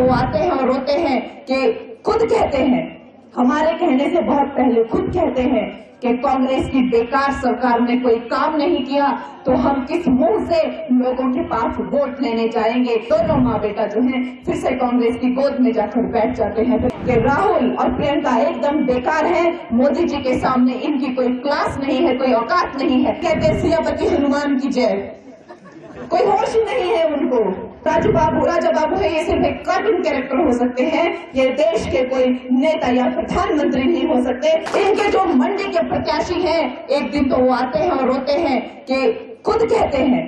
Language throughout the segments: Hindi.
वो आते हैं और रोते हैं कि खुद कहते हैं, हमारे कहने से बहुत पहले खुद कहते हैं कि कांग्रेस की बेकार सरकार ने कोई काम नहीं किया, तो हम किस मुंह से लोगों के पास वोट लेने जाएंगे। दोनों माँ बेटा जो हैं फिर से कांग्रेस की गोद में जाकर बैठ जाते हैं कि राहुल और प्रियंका एकदम बेकार हैं, मोदी जी के सामने इनकी कोई क्लास नहीं है, कोई औकात नहीं है। कहते सियापति हनुमान की जय, कोई होश ही नहीं है उनको। राजा बाबू है, ये सिर्फ एक कार्टून कैरेक्टर हो सकते हैं, ये देश के कोई नेता या प्रधानमंत्री नहीं हो सकते। इनके जो मंडी के प्रत्याशी हैं, एक दिन तो वो आते हैं और रोते हैं कि खुद कहते हैं,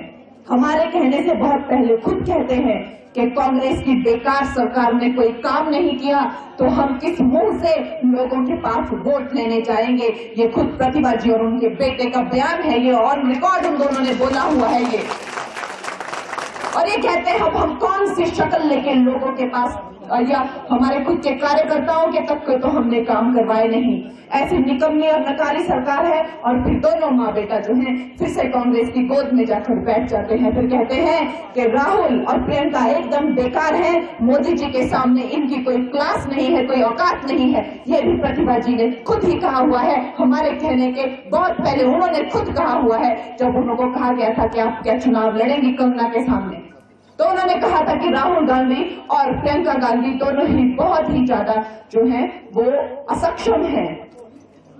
हमारे कहने से बहुत पहले खुद कहते हैं कि कांग्रेस की बेकार सरकार ने कोई काम नहीं किया, तो हम किस मुंह से लोगों के पास वोट लेने जाएंगे। ये खुद प्रतिभा जी और उनके बेटे का बयान है, ये और रिकॉर्ड उन दोनों ने बोला हुआ है ये। और ये कहते हैं अब हम कौन सी शक्ल लेके लोगों के पास, या हमारे खुद के कार्यकर्ताओं के तक तो हमने काम करवाए नहीं। ऐसी निकम्मी और नकारी सरकार है। और फिर दोनों माँ बेटा जो हैं फिर से कांग्रेस की गोद में जाकर बैठ जाते हैं, फिर कहते हैं कि राहुल और प्रियंका एकदम बेकार हैं, मोदी जी के सामने इनकी कोई क्लास नहीं है, कोई औकात नहीं है। ये भी प्रतिभा जी ने खुद ही कहा हुआ है, हमारे कहने के बहुत पहले उन्होंने खुद कहा हुआ है। जब उनको कहा गया था कि आप क्या चुनाव लड़ेंगी कंगना के सामने, तो उन्होंने कहा था कि राहुल गांधी और प्रियंका गांधी दोनों ही बहुत ही ज्यादा जो है वो असक्षम हैं।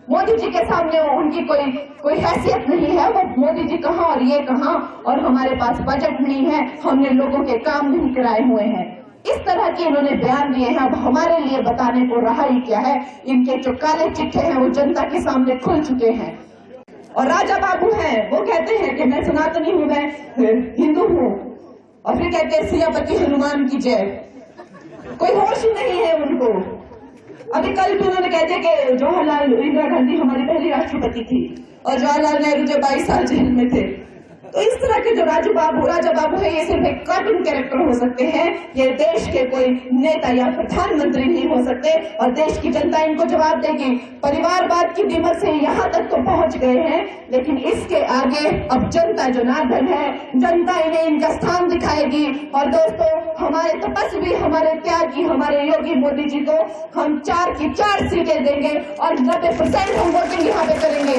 मोदी जी के सामने उनकी कोई हैसियत नहीं है। वो मोदी जी कहाँ और ये कहाँ, और हमारे पास बजट नहीं है, हमने लोगों के काम नहीं कराए हुए हैं। इस तरह के इन्होंने बयान दिए हैं। अब हमारे लिए बताने को रहा ही क्या है, इनके जो काले चिट्ठे हैं वो जनता के सामने खुल चुके हैं। और राजा बाबू हैं, वो कहते हैं कि मैं सनातनी हूँ, मैं हिंदू हूँ, और फिर कहते हैं सियापति हनुमान की जय, कोई होश ही नहीं है उनको। अभी कल भी उन्होंने कह दिया कि जवाहरलाल इंदिरा गांधी हमारी पहली राष्ट्रपति थी और जवाहरलाल नेहरू जो 22 साल जेल में थे। तो इस तरह के जो राजा बाबू है, ये सिर्फ एक कार्टून कैरेक्टर हो सकते हैं, ये देश के कोई नेता या प्रधानमंत्री नहीं हो सकते। और देश की जनता इनको जवाब देगी। परिवारवाद की दिमक से यहाँ तक तो पहुंच गए हैं, लेकिन इसके आगे अब जनता जनार्दन है, जनता इन्हें इनका स्थान दिखाएगी। और दोस्तों, हमारे तपस्वी, हमारे त्यागी, हमारे योगी मोदी जी को हम 4 की 4 सीटें देंगे और 90% हम वोटिंग यहाँ पे करेंगे।